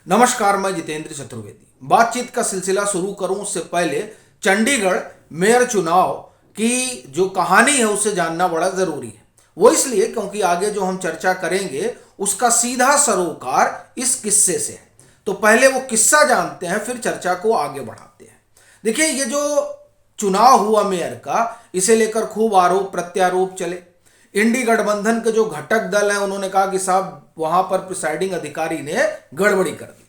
नमस्कार, मैं जितेंद्र चतुर्वेदी। बातचीत का सिलसिला शुरू करूं उससे पहले चंडीगढ़ मेयर चुनाव की जो कहानी है उसे जानना बड़ा जरूरी है। वो इसलिए क्योंकि आगे जो हम चर्चा करेंगे उसका सीधा सरोकार इस किस्से से है। तो पहले वो किस्सा जानते हैं, फिर चर्चा को आगे बढ़ाते हैं। देखिए, ये जो चुनाव हुआ मेयर का, इसे लेकर खूब आरोप प्रत्यारोप चले। इंडी गठबंधन के जो घटक दल हैं उन्होंने कहा कि साहब वहां पर प्रिसाइडिंग अधिकारी ने गड़बड़ी कर दी।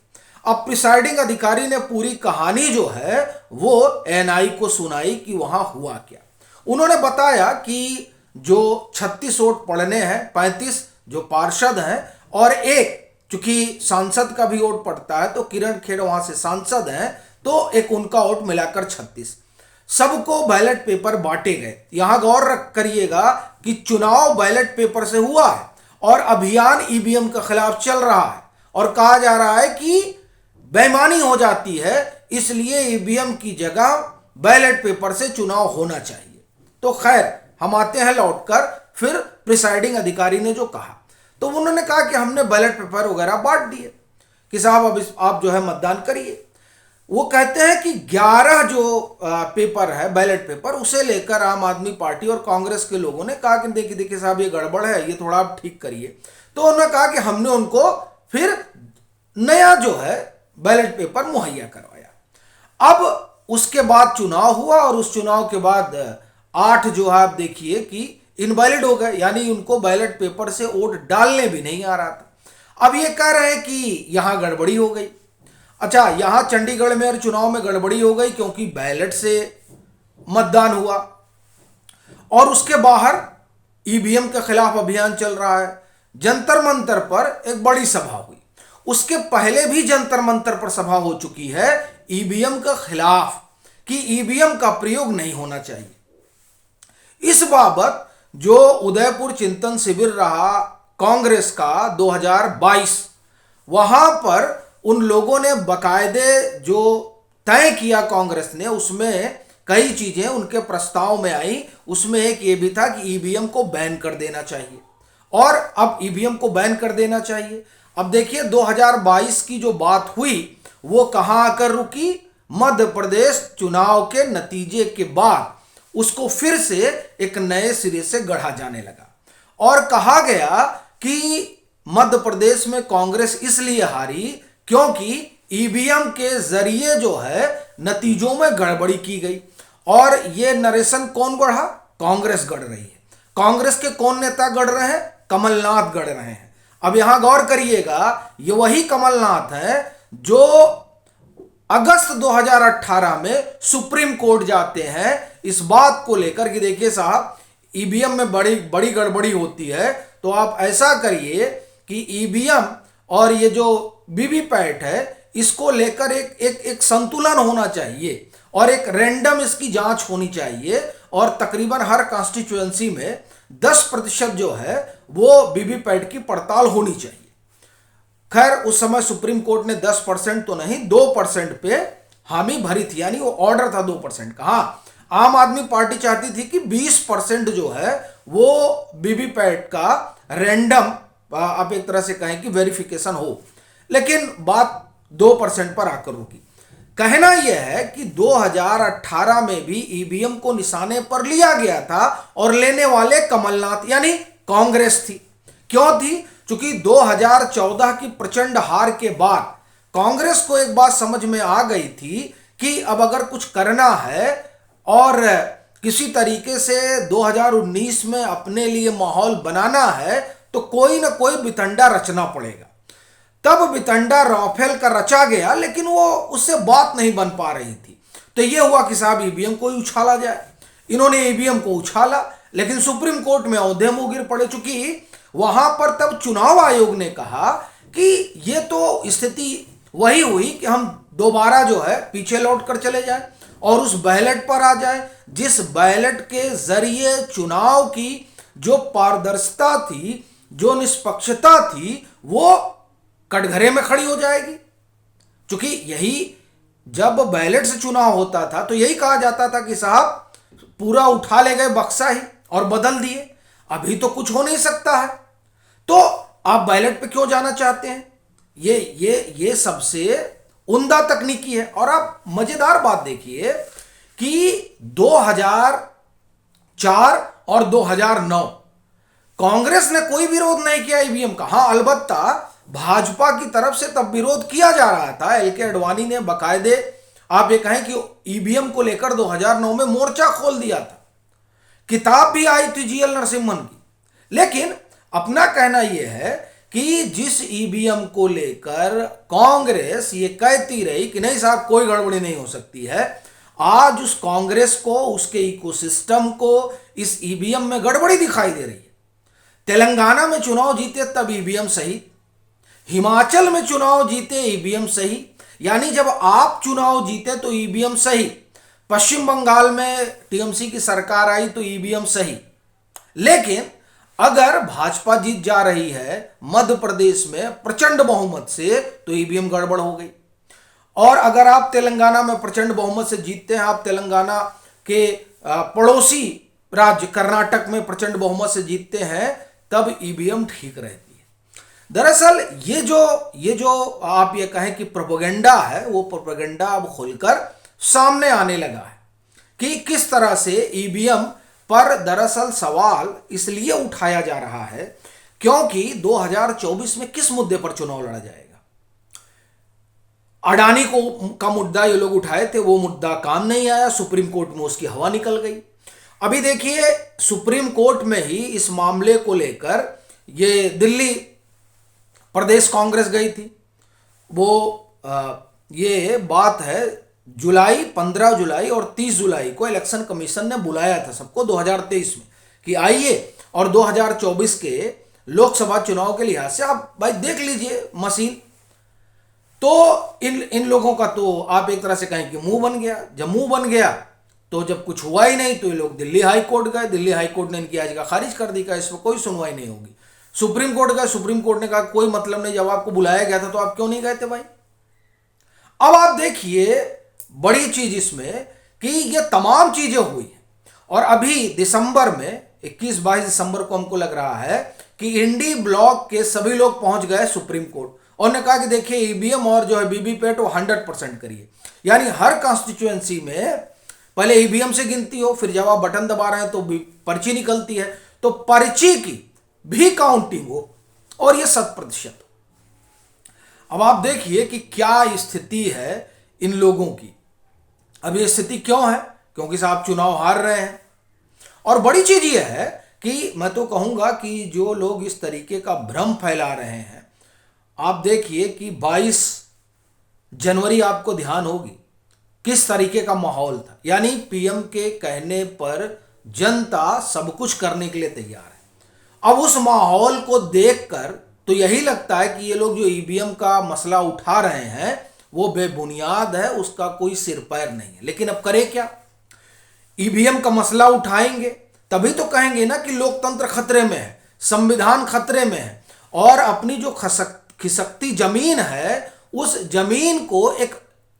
अब प्रिसाइडिंग अधिकारी ने पूरी कहानी जो है वो एनआई को सुनाई कि वहां हुआ क्या। उन्होंने बताया कि जो 36 वोट पड़ने हैं, 35 जो पार्षद हैं और एक चूंकि सांसद का भी वोट पड़ता है तो किरण खेर वहां से सांसद हैं, तो एक उनका वोट मिलाकर 36। सबको बैलेट पेपर बांटे गए। यहां गौर करिएगा कि चुनाव बैलेट पेपर से हुआ है और अभियान ईवीएम के खिलाफ चल रहा है और कहा जा रहा है कि बेईमानी हो जाती है, इसलिए ईवीएम की जगह बैलेट पेपर से चुनाव होना चाहिए। तो खैर, हम आते हैं लौटकर फिर प्रिसाइडिंग अधिकारी ने जो कहा, तो उन्होंने कहा कि हमने बैलेट पेपर वगैरह बांट दिए कि साहब अब आप जो है मतदान करिए। वो कहते हैं कि 11 जो पेपर है बैलेट पेपर, उसे लेकर आम आदमी पार्टी और कांग्रेस के लोगों ने कहा कि देखिए देखिए साहब ये गड़बड़ है, ये थोड़ा आप ठीक करिए। तो उन्होंने कहा कि हमने उनको फिर नया जो है बैलेट पेपर मुहैया करवाया। अब उसके बाद चुनाव हुआ और उस चुनाव के बाद 8 जो है आप देखिए कि इनवैलिड हो गए, यानी उनको बैलेट पेपर से वोट डालने भी नहीं आ रहा था। अब ये कह रहे हैं कि यहां गड़बड़ी हो गई। अच्छा, यहां चंडीगढ़ में चुनाव में गड़बड़ी हो गई क्योंकि बैलेट से मतदान हुआ और उसके बाहर ईवीएम के खिलाफ अभियान चल रहा है। जंतर मंतर पर एक बड़ी सभा हुई। उसके पहले भी जंतर मंतर पर सभा हो चुकी है ईवीएम के खिलाफ कि ईवीएम का प्रयोग नहीं होना चाहिए। इस बाबत जो उदयपुर चिंतन शिविर रहा कांग्रेस का 2022, वहां पर उन लोगों ने बकायदे जो तय किया कांग्रेस ने, उसमें कई चीजें उनके प्रस्ताव में आई। उसमें एक ये भी था कि ईवीएम को बैन कर देना चाहिए और अब ईवीएम को बैन कर देना चाहिए। अब देखिए 2022 की जो बात हुई वो कहां आकर रुकी? मध्य प्रदेश चुनाव के नतीजे के बाद उसको फिर से एक नए सिरे से गढ़ा जाने लगा और कहा गया कि मध्य प्रदेश में कांग्रेस इसलिए हारी क्योंकि ईवीएम के जरिए जो है नतीजों में गड़बड़ी की गई। और ये नरेशन कौन गढ़ा? कांग्रेस गढ़ रही है। कांग्रेस के कौन नेता गढ़ रहे हैं? कमलनाथ गढ़ रहे हैं। अब यहां गौर करिएगा, ये वही कमलनाथ है जो अगस्त 2018 में सुप्रीम कोर्ट जाते हैं इस बात को लेकर कि देखिए साहब ईवीएम में बड़ी बड़ी गड़बड़ी होती है, तो आप ऐसा करिए कि ईवीएम और ये जो वीवीपैट है इसको लेकर एक संतुलन होना चाहिए और एक रैंडम इसकी जांच होनी चाहिए और तकरीबन हर कॉन्स्टिट्यूएंसी में 10% जो है वो वीवीपैट की पड़ताल होनी चाहिए। खैर, उस समय सुप्रीम कोर्ट ने 10% तो नहीं 2% पे हामी भरी थी, यानी वो ऑर्डर था 2% का। हाँ, आम आदमी पार्टी चाहती थी कि 20% जो है वो वीवीपैट का रैंडम, आप एक तरह से कहें कि वेरिफिकेशन हो, लेकिन बात 2% पर आकर रुकी। कहना यह है कि 2018 में भी ईवीएम को निशाने पर लिया गया था और लेने वाले कमलनाथ यानी कांग्रेस थी। क्यों थी? क्योंकि 2014 की प्रचंड हार के बाद कांग्रेस को एक बात समझ में आ गई थी कि अब अगर कुछ करना है और किसी तरीके से 2019 में अपने लिए माहौल बनाना है तो कोई ना कोई बितंडा रचना पड़ेगा। तब बितंडा राफेल का रचा गया, लेकिन वो उससे बात नहीं बन पा रही थी। तो ये हुआ कि साहब ईवीएम को ही उछाला जाए। इन्होंने ईवीएम को उछाला, लेकिन सुप्रीम कोर्ट में औंधे मुंह गिर पड़े। चूंकि वहां पर तब चुनाव आयोग ने कहा कि ये तो स्थिति वही हुई कि हम दोबारा जो है पीछे लौट कर चले जाए और उस बैलेट पर आ जाए जिस बैलेट के जरिए चुनाव की जो पारदर्शिता थी, जो निष्पक्षता थी, वो कटघरे में खड़ी हो जाएगी। क्योंकि यही जब बैलेट से चुनाव होता था तो यही कहा जाता था कि साहब पूरा उठा ले गए बक्सा ही और बदल दिए, अभी तो कुछ हो नहीं सकता है। तो आप बैलेट पे क्यों जाना चाहते हैं? ये सबसे उम्दा तकनीकी है। और आप मजेदार बात देखिए कि 2004 और 2009 कांग्रेस ने कोई विरोध नहीं किया ईवीएम का। हाँ, अलबत्ता भाजपा की तरफ से तब विरोध किया जा रहा था। एल के अडवाणी ने बकायदे आप ये कहें कि ईवीएम को लेकर 2009 में मोर्चा खोल दिया था, किताब भी आई थी जीएल नरसिम्हन की। लेकिन अपना कहना यह है कि जिस ईवीएम को लेकर कांग्रेस ये कहती रही कि नहीं साहब कोई गड़बड़ी नहीं हो सकती है, आज उस कांग्रेस को, उसके इकोसिस्टम को इस ईवीएम में गड़बड़ी दिखाई दे रही है। तेलंगाना में चुनाव जीते तब ईवीएम सही, हिमाचल में चुनाव जीते ईवीएम सही, यानी जब आप चुनाव जीते तो ईवीएम सही। पश्चिम बंगाल में टीएमसी की सरकार आई तो ईवीएम सही। लेकिन अगर भाजपा जीत जा रही है मध्य प्रदेश में प्रचंड बहुमत से तो ईवीएम गड़बड़ हो गई। और अगर आप तेलंगाना में प्रचंड बहुमत से जीतते हैं, आप तेलंगाना के पड़ोसी राज्य कर्नाटक में प्रचंड बहुमत से जीतते हैं, तब ईवीएम ठीक रहती है। दरअसल ये जो आप ये कहें कि प्रोपेगेंडा है, वो प्रोपेगेंडा अब खुलकर सामने आने लगा है कि किस तरह से ईवीएम पर दरअसल सवाल इसलिए उठाया जा रहा है क्योंकि 2024 में किस मुद्दे पर चुनाव लड़ा जाएगा। अडानी का मुद्दा ये लोग उठाए थे, वो मुद्दा काम नहीं आया, सुप्रीम कोर्ट में उसकी हवा निकल गई। अभी देखिए सुप्रीम कोर्ट में ही इस मामले को लेकर ये दिल्ली प्रदेश कांग्रेस गई थी। ये बात है 15 जुलाई और 30 जुलाई को इलेक्शन कमीशन ने बुलाया था सबको 2023 में कि आइए और 2024 के लोकसभा चुनाव के लिहाज से आप भाई देख लीजिए मशीन। तो इन लोगों का तो आप एक तरह से कहें कि मुंह बन गया। जब मुंह बन गया तो जब कुछ हुआ ही नहीं तो ये लोग दिल्ली हाई कोर्ट गए। दिल्ली हाई कोर्ट ने इनकी याचिका खारिज कर दी, का इस पर कोई सुनवाई नहीं होगी। सुप्रीम कोर्ट गए, सुप्रीम कोर्ट ने कहा कोई मतलब नहीं, जब आपको बुलाया गया था तो आप क्यों नहीं गए थे भाई। अब आप देखिए बड़ी चीज इसमें कि ये तमाम चीजें हुई हैं और अभी दिसंबर में 21-22 दिसंबर को हमको लग रहा है कि इंडी ब्लॉक के सभी लोग पहुंच गए सुप्रीम कोर्ट और ने कहा कि देखिए ईवीएम और जो है वीवीपैट वो 100% करिए। यानी हर कॉन्स्टिट्यूएंसी में पहले ईवीएम से गिनती हो, फिर जब आप बटन दबा रहे हैं तो पर्ची निकलती है, तो पर्ची की भी काउंटिंग हो और ये 100% हो। अब आप देखिए कि क्या स्थिति है इन लोगों की। अब ये स्थिति क्यों है? क्योंकि साहब चुनाव हार रहे हैं। और बड़ी चीज ये है कि मैं तो कहूंगा कि जो लोग इस तरीके का भ्रम फैला रहे हैं, आप देखिए कि 22 जनवरी आपको ध्यान होगी किस तरीके का माहौल था। यानी पीएम के कहने पर जनता सब कुछ करने के लिए तैयार है। अब उस माहौल को देखकर तो यही लगता है कि ये लोग जो ईवीएम का मसला उठा रहे हैं वो बेबुनियाद है, उसका कोई सिर पैर नहीं है। लेकिन अब करे क्या? ईवीएम का मसला उठाएंगे तभी तो कहेंगे ना कि लोकतंत्र खतरे में है, संविधान खतरे में है, और अपनी जो खिसकती जमीन है उस जमीन को एक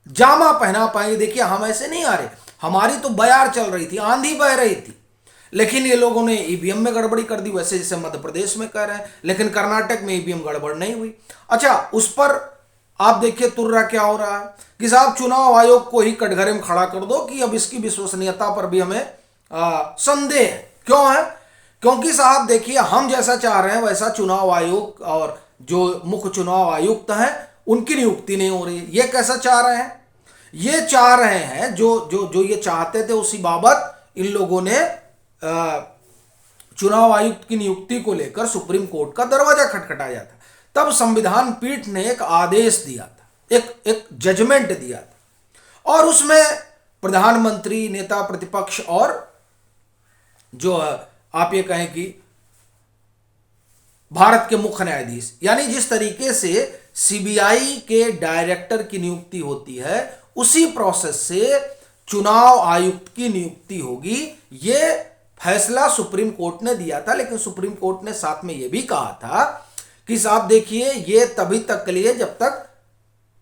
जामा पहना पाएंगे। देखिए हम ऐसे नहीं आ रहे, हमारी तो बयार चल रही थी, आंधी बह रही थी, लेकिन ये लोगों ने ईवीएम में गड़बड़ी कर दी, वैसे जैसे मध्य प्रदेश में कह रहे हैं, लेकिन कर्नाटक में ईवीएम गड़बड़ नहीं हुई। अच्छा, उस पर आप देखिए तुर्रा क्या हो रहा है कि साहब चुनाव आयोग को ही कटघरे में खड़ा कर दो कि अब इसकी विश्वसनीयता पर भी हमें संदेह है। क्यों है? क्योंकि साहब देखिए हम जैसा चाह रहे हैं वैसा चुनाव आयोग और जो मुख्य चुनाव आयुक्त हैं उनकी नियुक्ति नहीं हो रही है। ये कैसा चाह रहे हैं? ये चाह रहे हैं जो ये चाहते थे उसी बाबत इन लोगों ने चुनाव आयुक्त की नियुक्ति को लेकर सुप्रीम कोर्ट का दरवाजा खटखटाया था। तब संविधान पीठ ने एक आदेश दिया था, एक जजमेंट दिया था, और उसमें प्रधानमंत्री, नेता प्रतिपक्ष और जो आप ये कहें कि भारत के मुख्य न्यायाधीश, यानी जिस तरीके से सीबीआई के डायरेक्टर की नियुक्ति होती है उसी प्रोसेस से चुनाव आयुक्त की नियुक्ति होगी। ये फैसला सुप्रीम कोर्ट ने दिया था, लेकिन सुप्रीम कोर्ट ने साथ में यह भी कहा था कि साहब देखिए ये तभी तक के लिए जब तक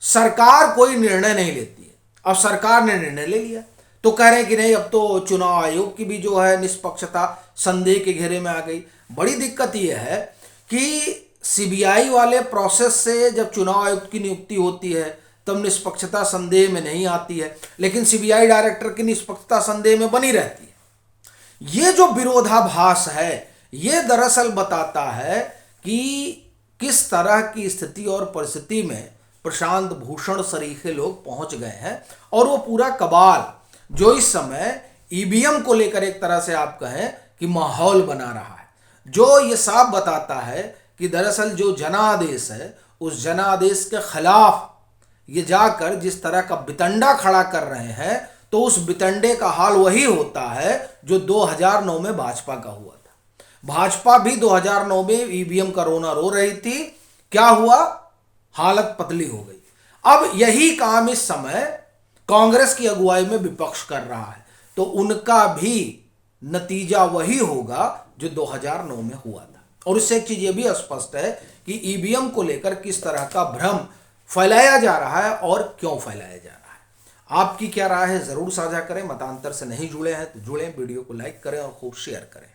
सरकार कोई निर्णय नहीं लेती है। अब सरकार ने निर्णय ले लिया तो कह रहे हैं कि नहीं, अब तो चुनाव आयोग की भी जो है निष्पक्षता संदेह के घेरे में आ गई। बड़ी दिक्कत यह है कि सीबीआई वाले प्रोसेस से जब चुनाव आयुक्त की नियुक्ति होती है तब निष्पक्षता संदेह में नहीं आती है, लेकिन सीबीआई डायरेक्टर की निष्पक्षता संदेह में बनी रहती है। ये जो विरोधाभास है ये दरअसल बताता है कि किस तरह की स्थिति और परिस्थिति में प्रशांत भूषण सरीखे लोग पहुंच गए हैं, और वो पूरा कबाल जो इस समय ईवीएम को लेकर एक तरह से आप कहें कि माहौल बना रहा है, जो ये साफ बताता है कि दरअसल जो जनादेश है उस जनादेश के खिलाफ ये जाकर जिस तरह का बितंडा खड़ा कर रहे हैं, तो उस बितंडे का हाल वही होता है जो 2009 में भाजपा का हुआ था। भाजपा भी 2009 में ईवीएम का रोना रो रही थी, क्या हुआ, हालत पतली हो गई। अब यही काम इस समय कांग्रेस की अगुवाई में विपक्ष कर रहा है, तो उनका भी नतीजा वही होगा जो 2009 में हुआ था। और इससे एक चीज ये भी स्पष्ट है कि ईवीएम को लेकर किस तरह का भ्रम फैलाया जा रहा है और क्यों फैलाया जा रहा है। आपकी क्या राय है जरूर साझा करें। मतांतर से नहीं जुड़े हैं तो जुड़ें, वीडियो को लाइक करें और खूब शेयर करें।